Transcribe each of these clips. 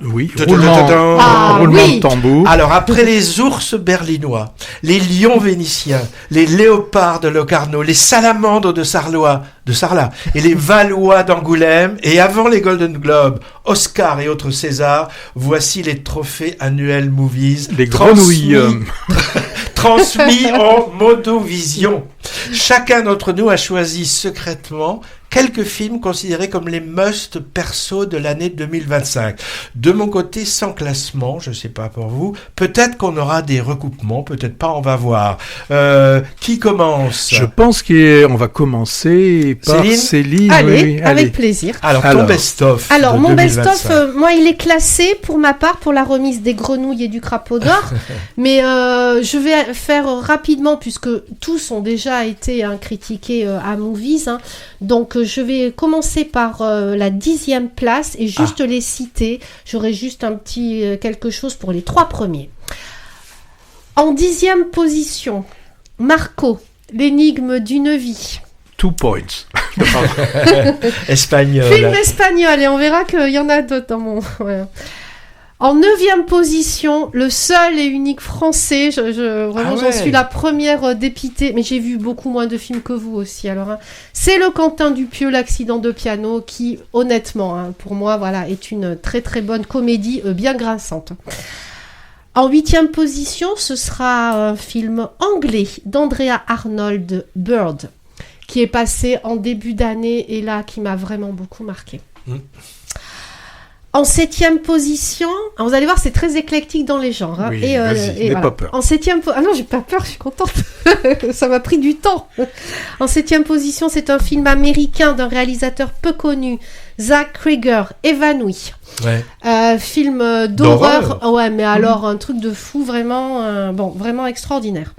Oui, roulement de tambour. Alors, après les ours berlinois, les lions vénitiens, les léopards de Locarno, les salamandres de Sarlat et les Valois d'Angoulême, et avant les Golden Globes, Oscar et autres Césars, voici les trophées annuels Movies. Les grenouilles. Transmis en monovision. Chacun d'entre nous a choisi secrètement quelques films considérés comme les must perso de l'année 2025. De mon côté, sans classement, je ne sais pas pour vous, peut-être qu'on aura des recoupements, peut-être pas, on va voir. Qui commence ? Je pense qu'on va commencer par Céline. Allez, avec plaisir. Alors, ton best-of. Alors, mon best-of, moi, il est classé pour ma part pour la remise des grenouilles et du crapaud d'or. Mais je vais faire rapidement, puisque tous ont déjà été critiqués à Movies. Donc, je vais commencer par la 10e place et juste les citer. J'aurai juste un petit quelque chose pour les 3 premiers. En 10e position, Marco, l'énigme d'une vie. 2 points. Espagnol. Film espagnol, et on verra qu'il y en a d'autres dans mon... Ouais. En 9e position, le seul et unique français, vraiment j'en suis la première dépitée, mais j'ai vu beaucoup moins de films que vous aussi, alors c'est le Quentin Dupieux, L'accident de piano, qui honnêtement, pour moi, voilà, est une très très bonne comédie bien grinçante. En 8e position, ce sera un film anglais d'Andrea Arnold, Bird, qui est passé en début d'année et là, qui m'a vraiment beaucoup marqué. En 7e position, vous allez voir, c'est très éclectique dans les genres. Oui, et voilà. Pas peur. En 7e ah non, j'ai pas peur, je suis contente. Ça m'a pris du temps. En 7e position, c'est un film américain d'un réalisateur peu connu, Zach Krieger, Évanoui. Ouais. Film d'horreur. Ouais, mais alors un truc de fou, vraiment, vraiment extraordinaire.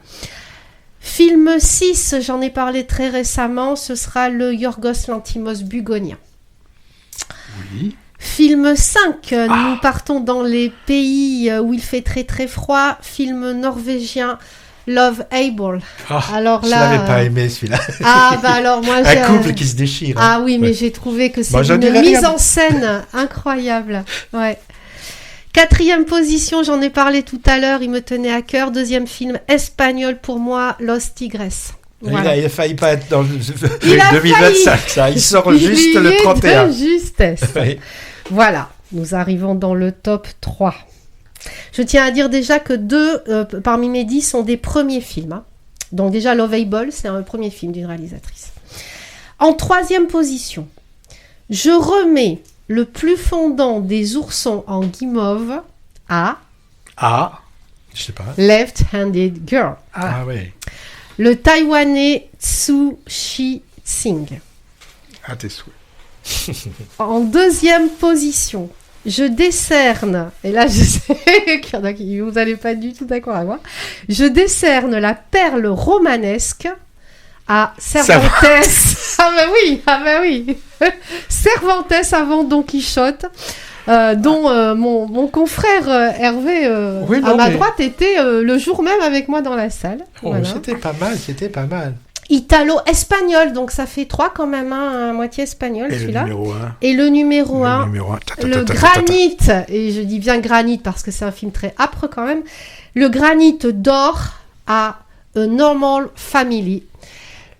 Film 6, j'en ai parlé très récemment, ce sera le Yorgos Lanthimos Bugonia. Oui. Film 5, nous partons dans les pays où il fait très très froid. Film norvégien, Love Able. Alors là, je l'avais pas aimé celui-là. Alors moi un couple qui se déchire. Mais j'ai trouvé que c'est une mise en scène incroyable. Ouais. 4e position, j'en ai parlé tout à l'heure, il me tenait à cœur. 2e film espagnol pour moi, Los Tigres. Voilà. Il a failli pas être dans le 2025, ça. Il sort juste le 31. De justesse. Oui. Voilà, nous arrivons dans le top 3. Je tiens à dire déjà que 2 parmi mes 10 sont des premiers films. Donc déjà, Love Able, c'est un premier film d'une réalisatrice. En 3e position, je remets le plus fondant des oursons en guimauve à... je sais pas. Left-Handed Girl. Oui. Le Taïwanais Tsu Chi-Sing. À tes souhaits. En 2e position, je décerne, et là je sais qu'il y en a qui vous n'allez pas du tout d'accord avec moi, je décerne la perle romanesque à Cervantes. Oui. Cervantes avant Don Quichotte. Dont mon confrère Hervé à ma droite était le jour même avec moi dans la salle. Voilà. C'était pas mal. Italo-espagnol, donc ça fait 3 quand même, à moitié espagnol celui-là. Et le numéro 1, le Granit, et je dis bien Granit parce que c'est un film très âpre quand même, le Granit d'or à A Normal Family,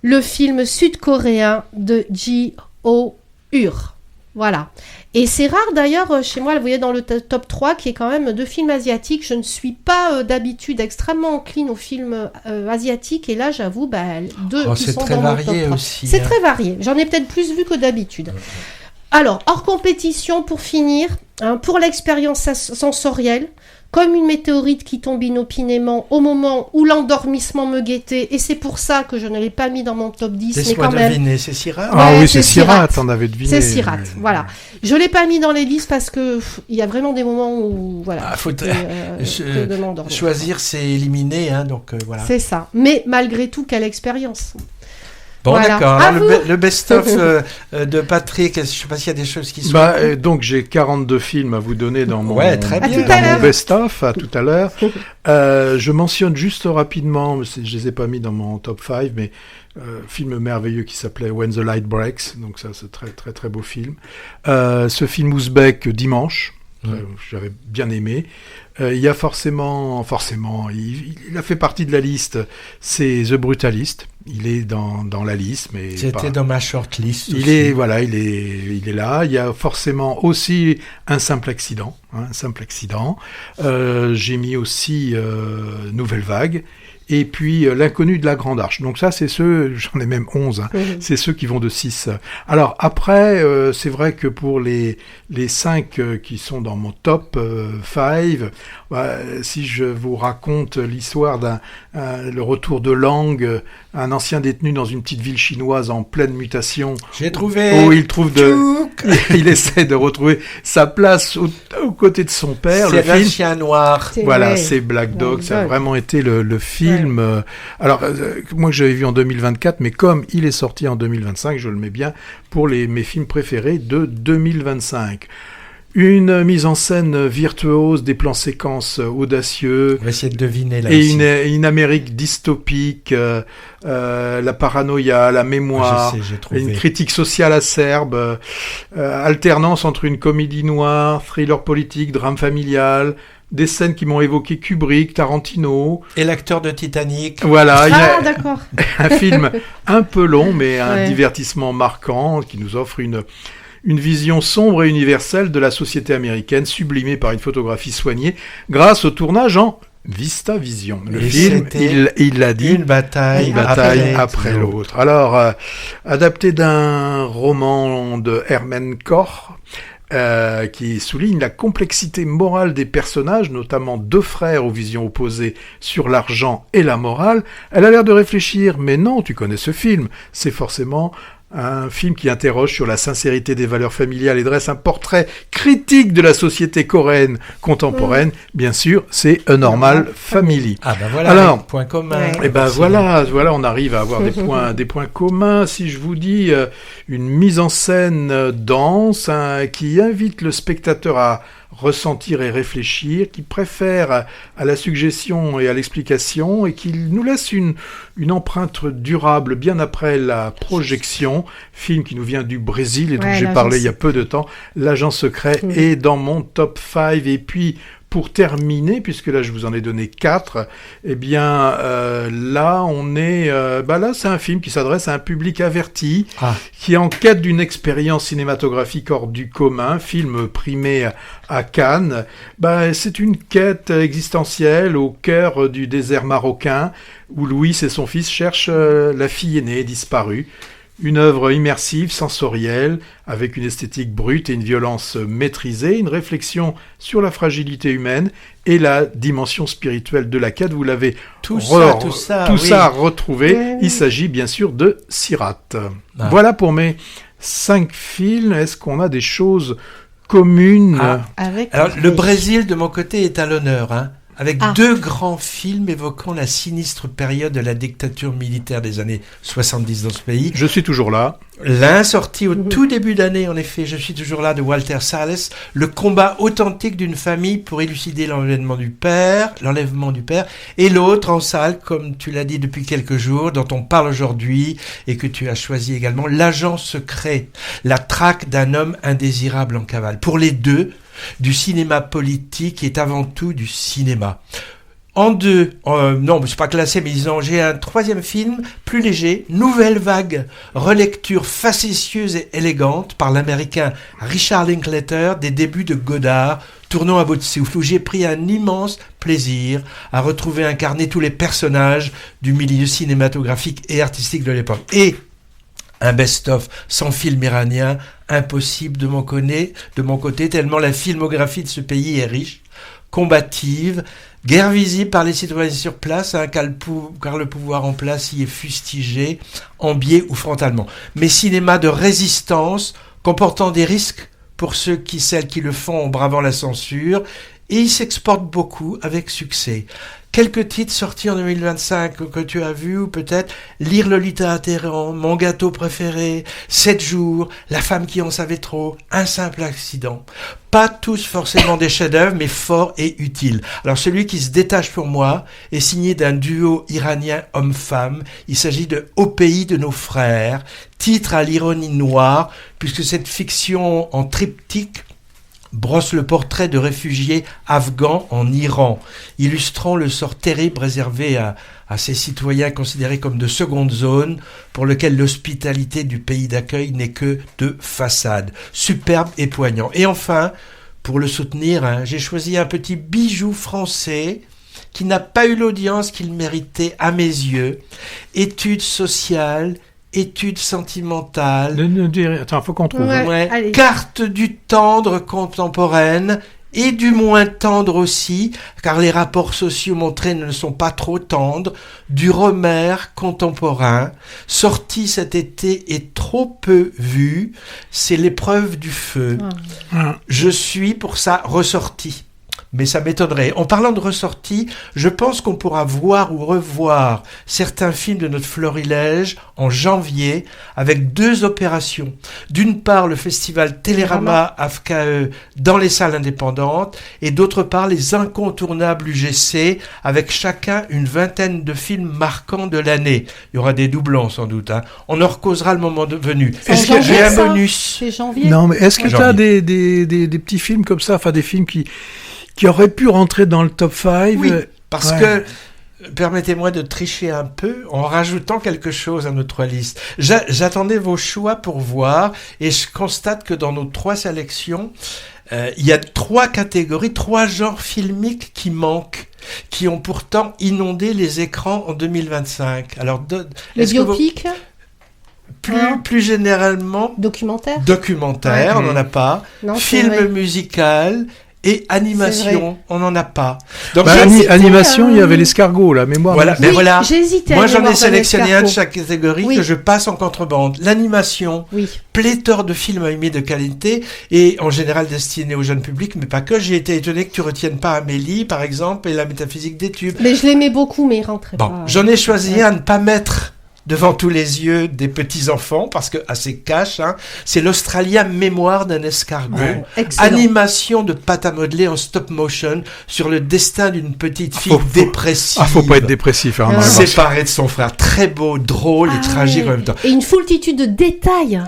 le film sud-coréen de Ji-ho Ur. Voilà. Et c'est rare d'ailleurs chez moi, vous voyez dans le top 3 qui est quand même 2 films asiatiques. Je ne suis pas d'habitude extrêmement encline aux films asiatiques et là j'avoue 2 qui sont dans mon top 3. Aussi, c'est très varié. J'en ai peut-être plus vu que d'habitude. Alors, hors compétition pour finir, pour l'expérience sensorielle, comme une météorite qui tombe inopinément au moment où l'endormissement me guettait, et c'est pour ça que je ne l'ai pas mis dans mon top 10. Laisse-moi deviner, c'est Sirat. Oui, c'est Sirat, on avait deviné. C'est Sirat, voilà. Je ne l'ai pas mis dans les listes parce qu'il y a vraiment des moments où, voilà, faut choisir, c'est éliminer, donc voilà. C'est ça, mais malgré tout, quelle expérience. Bon, voilà. D'accord. Alors, le best-of de Patrick, je ne sais pas s'il y a des choses qui sont... donc, j'ai 42 films à vous donner dans mon, très bien. Mon best-of, à tout à l'heure. Je mentionne juste rapidement, je ne les ai pas mis dans mon top 5, mais film merveilleux qui s'appelait When the Light Breaks. Donc ça, c'est très, très, très beau film. Ce film ouzbek, Dimanche. J'avais bien aimé. Il y a forcément, il a fait partie de la liste, c'est The Brutalist. Il est dans la liste, mais c'était dans ma shortlist. Il est là. Il y a forcément aussi Un simple accident. J'ai mis aussi Nouvelle Vague. Et puis L'inconnu de la Grande Arche. Donc ça, c'est ceux, j'en ai même 11, c'est ceux qui vont de 6. Alors après, c'est vrai que pour les 5 qui sont dans mon top 5, si je vous raconte l'histoire le retour de Lang, un ancien détenu dans une petite ville chinoise en pleine mutation. J'ai trouvé. Où il trouve il essaie de retrouver sa place aux côtés de son père. C'est le chien noir. C'est Black Dog. Ça a vraiment été le film. Alors, moi que j'avais vu en 2024, mais comme il est sorti en 2025, je le mets bien pour mes films préférés de 2025. Une mise en scène virtuose, des plans séquences audacieux. On va essayer de deviner là. Et une Amérique dystopique, la paranoïa, la mémoire, une critique sociale acerbe, alternance entre une comédie noire, thriller politique, drame familial. Des scènes qui m'ont évoqué Kubrick, Tarantino. Et l'acteur de Titanic. Voilà. D'accord. Un film un peu long, mais un divertissement marquant qui nous offre une vision sombre et universelle de la société américaine, sublimée par une photographie soignée, grâce au tournage en VistaVision. Le film, il l'a dit, une bataille après l'autre. Alors, adapté d'un roman de Hermann Koch, qui souligne la complexité morale des personnages, notamment 2 frères aux visions opposées sur l'argent et la morale. Elle a l'air de réfléchir, mais non, tu connais ce film, c'est forcément un film qui interroge sur la sincérité des valeurs familiales et dresse un portrait critique de la société coréenne contemporaine. Bien sûr, c'est A Normal Family. Ah ben voilà, alors, point commun. Et ben voilà, on arrive à avoir des points communs. Si je vous dis une mise en scène dense, qui invite le spectateur à ressentir et réfléchir, qui préfère à la suggestion et à l'explication, et qui nous laisse une empreinte durable bien après la projection. Film qui nous vient du Brésil et dont j'ai parlé il y a peu de temps. L'Agent secret est dans mon top 5. Et puis, pour terminer, puisque là je vous en ai donné 4, eh bien là on est, là c'est un film qui s'adresse à un public averti, qui est en quête d'une expérience cinématographique hors du commun, film primé à Cannes. C'est une quête existentielle au cœur du désert marocain, où Louis et son fils cherchent la fille aînée disparue. Une œuvre immersive, sensorielle, avec une esthétique brute et une violence maîtrisée, une réflexion sur la fragilité humaine et la dimension spirituelle de la quête. Vous l'avez tout ça retrouvé. Oui. Il s'agit bien sûr de Sirat. Voilà pour mes 5 films. Est-ce qu'on a des choses communes Alors, le Brésil, de mon côté, est à l'honneur, avec 2 grands films évoquant la sinistre période de la dictature militaire des années 70 dans ce pays. Je suis toujours là. L'un sorti au tout début d'année, en effet, Je suis toujours là, de Walter Salles, le combat authentique d'une famille pour élucider l'enlèvement du père, et l'autre en salle, comme tu l'as dit depuis quelques jours, dont on parle aujourd'hui, et que tu as choisi également, L'Agent secret, la traque d'un homme indésirable en cavale. Pour les deux, du cinéma politique est avant tout du cinéma. En 2, non, c'est pas classé, mais disons, j'ai un 3e film, plus léger, Nouvelle Vague, relecture facétieuse et élégante par l'américain Richard Linklater des débuts de Godard, tournant à bout de souffle, où j'ai pris un immense plaisir à retrouver incarner tous les personnages du milieu cinématographique et artistique de l'époque. Et un best-of sans film iranien, impossible de mon côté, tellement la filmographie de ce pays est riche, combative, guerre visible par les citoyens sur place, car le pouvoir en place y est fustigé, en biais ou frontalement. Mais cinéma de résistance, comportant des risques pour celles qui le font en bravant la censure, et il s'exporte beaucoup avec succès. Quelques titres sortis en 2025 que tu as vus, ou peut-être Lire Lolita Téhéran, Mon gâteau préféré, 7 jours, La femme qui en savait trop, Un simple accident. Pas tous forcément des chefs-d'œuvre, mais forts et utiles. Alors celui qui se détache pour moi est signé d'un duo iranien homme-femme. Il s'agit de Au pays de nos frères, titre à l'ironie noire, puisque cette fiction en triptyque brosse le portrait de réfugiés afghans en Iran, illustrant le sort terrible réservé à ces citoyens considérés comme de seconde zone, pour lequel l'hospitalité du pays d'accueil n'est que de façade. Superbe et poignant. Et enfin, pour le soutenir, j'ai choisi un petit bijou français qui n'a pas eu l'audience qu'il méritait à mes yeux. Études sociales, études sentimentales. Attends, faut qu'on trouve. Ouais. Carte du tendre contemporaine et du moins tendre aussi, car les rapports sociaux montrés ne sont pas trop tendres, du Romer contemporain, sorti cet été et trop peu vu, c'est L'épreuve du feu. Je suis pour sa ressortie. Mais ça m'étonnerait. En parlant de ressortie, je pense qu'on pourra voir ou revoir certains films de notre florilège en janvier avec 2 opérations. D'une part, le festival Télérama AFKE dans les salles indépendantes et d'autre part, les incontournables UGC avec chacun une vingtaine de films marquants de l'année. Il y aura des doublons sans doute. On en recausera le moment venu. Est-ce que j'ai un bonus? C'est janvier. Non, mais est-ce que tu as des petits films comme ça, enfin des films qui auraient pu rentrer dans le top 5? Oui, parce que, permettez-moi de tricher un peu en rajoutant quelque chose à notre liste. J'attendais vos choix pour voir, et je constate que dans nos 3 sélections, il y a 3 catégories, 3 genres filmiques qui manquent, qui ont pourtant inondé les écrans en 2025. Alors, les biopics plus généralement... Documentaire, on n'en a pas. Non, Film musical... Et animation, on n'en a pas. Donc animation, il y avait l'escargot, la mémoire. Voilà, mais voilà. J'hésitais. Moi, j'en ai sélectionné un de chaque catégorie que je passe en contrebande. L'animation, pléthore de films animés de qualité et en général destinés au jeune public, mais pas que. J'ai été étonné que tu retiennes pas Amélie, par exemple, et La métaphysique des tubes. Mais je l'aimais beaucoup, mais il rentrait pas. J'en ai choisi un à ne pas mettre devant tous les yeux des petits-enfants, parce que assez cash, c'est l'Australien Mémoire d'un escargot. Animation de pâte à modeler en stop motion sur le destin d'une petite fille dépressive. Faut pas être dépressif. Séparée de son frère. Très beau, drôle et tragique en même temps. Et une foultitude de détails.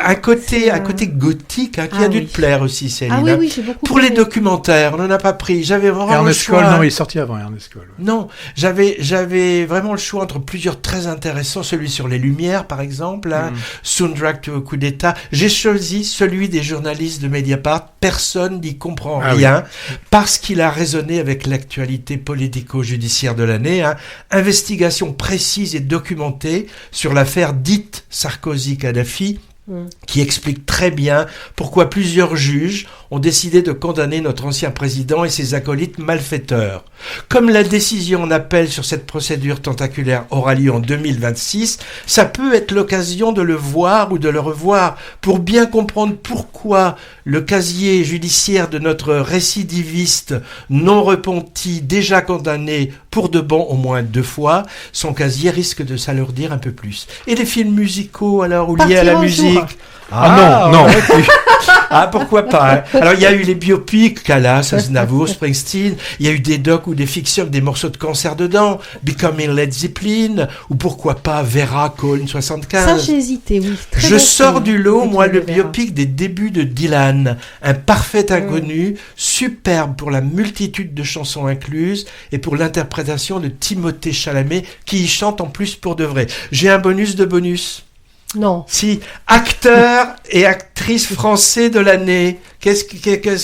Un côté gothique qui a dû te plaire aussi, Céline. Oui, j'ai beaucoup Pour les documentaires, on n'en a pas pris. J'avais vraiment Ernest le choix. Cole, non, il est sorti avant Ernest Cole. Non, j'avais vraiment le choix entre plusieurs très intéressants. Celui sur les Lumières, par exemple, Soundtrack to a coup d'État. J'ai choisi celui des journalistes de Mediapart. Personne n'y comprend rien, parce qu'il a résonné avec l'actualité politico-judiciaire de l'année. Investigation précise et documentée sur l'affaire dite Sarkozy-Kadhafi, qui explique très bien pourquoi plusieurs juges ont décidé de condamner notre ancien président et ses acolytes malfaiteurs. Comme la décision en appel sur cette procédure tentaculaire aura lieu en 2026, ça peut être l'occasion de le voir ou de le revoir pour bien comprendre pourquoi le casier judiciaire de notre récidiviste non repenti, déjà condamné pour de bon au moins 2 fois, son casier risque de s'alourdir un peu plus. Et les films musicaux alors, ou liés à la musique? Non. Pourquoi pas. Alors, il y a eu les biopics, Callas, Aznavour, Springsteen. Il y a eu des docs ou des fictions avec des morceaux de concert dedans. Becoming Led Zeppelin. Ou pourquoi pas Vera, Cone 75. Ça, j'ai hésité, oui. Je sors du lot, moi, le biopic des débuts de Dylan. Un parfait inconnu, superbe pour la multitude de chansons incluses et pour l'interprétation de Timothée Chalamet, qui y chante en plus pour de vrai. J'ai un bonus de bonus. Non. Si, acteur et actrice français de l'année. Qu'est-ce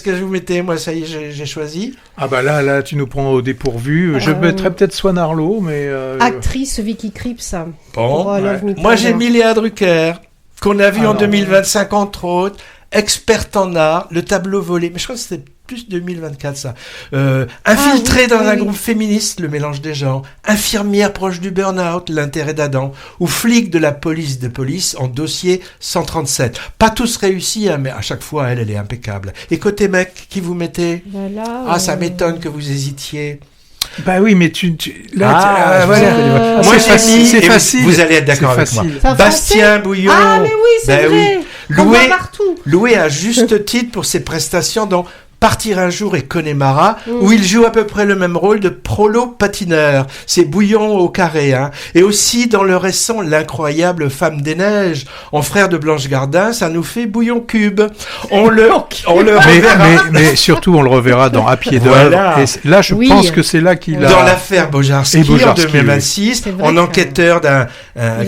que je vous mettais? Moi, ça y est, j'ai choisi. Là, tu nous prends au dépourvu. Je mettrais peut-être Swan Arlo, mais... Actrice Vicky Krieps. Bon, moi, j'ai mis Léa Drucker, qu'on a vu en 2025, entre autres. Experte en art, Le tableau volé. Mais je crois que c'était plus 2024, ça. Infiltrée dans un groupe féministe, Le mélange des genres. Infirmière proche du burn-out, L'intérêt d'Adam. Ou flic de la police de police en dossier 137. Pas tous réussis, mais à chaque fois, elle est impeccable. Et côté mec, qui vous mettez? Ça m'étonne que vous hésitiez. Oui, mais moi j'ai mis, c'est facile. Vous allez être d'accord avec moi. Bastien Bouillon. Ah, mais oui, c'est vrai. Loué à juste titre pour ses prestations dans Partir un jour et Connemara, où il joue à peu près le même rôle de prolo patineur. C'est Bouillon au carré, hein. Et aussi dans le récent L'incroyable Femme des Neiges, en frère de Blanche Gardin, ça nous fait Bouillon cube. On le reverra. Mais surtout, on le reverra dans À pied d'œuvre. Voilà. Et là, je pense que c'est là qu'il a... Dans l'affaire Bojarski, en 2026, oui. en enquêteur d'un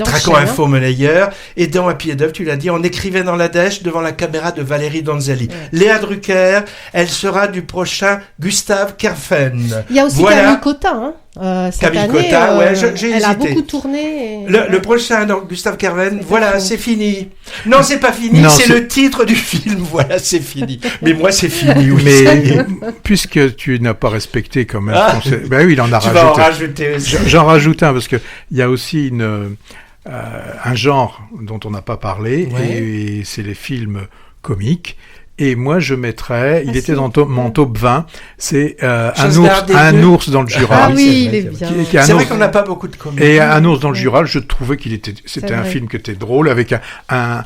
traquant enchaîne, info-monnayeur, et dans À pied d'œuvre, tu l'as dit, on écrivait dans la dèche devant la caméra de Valérie Donzelli. Léa Drucker, elle sera du prochain Gustave Kerfen. Il y a aussi Camille Cotin, cette Camille année, Cotin, ouais, j'ai elle a hésité. beaucoup tourné. Le prochain, donc, Gustave Kerven, voilà, c'est fini. Non, c'est pas fini, Non, c'est le titre du film, voilà, c'est fini. Mais moi, c'est fini, oui. Mais puisque tu n'as pas respecté quand même... Ben oui, il en a tu rajouté. vas en rajouter aussi. J'en rajoute un, parce qu'il y a aussi un genre dont on n'a pas parlé, et c'est les films comiques. Et moi, je mettrais, il était dans mon top 20, c'est un ours dans le Jura. Ah oui, il est bien. C'est vrai qu'on n'a pas beaucoup de comédies. Et Un ours dans le Jura, je trouvais c'était un film qui était drôle, avec un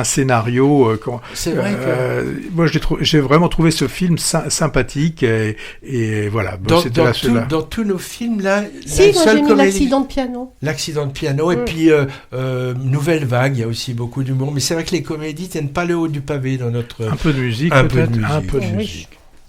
scénario. C'est vrai que... moi, j'ai vraiment trouvé ce film sympathique, et voilà. Dans tous nos films, là, si, moi j'ai mis L'accident de piano. L'accident de piano, et puis Nouvelle Vague, il y a aussi beaucoup d'humour. Mais c'est vrai que les comédies tiennent pas le haut du pavé dans notre... Un peu de musique, un peut-être. peu de musique. Un peu de musique.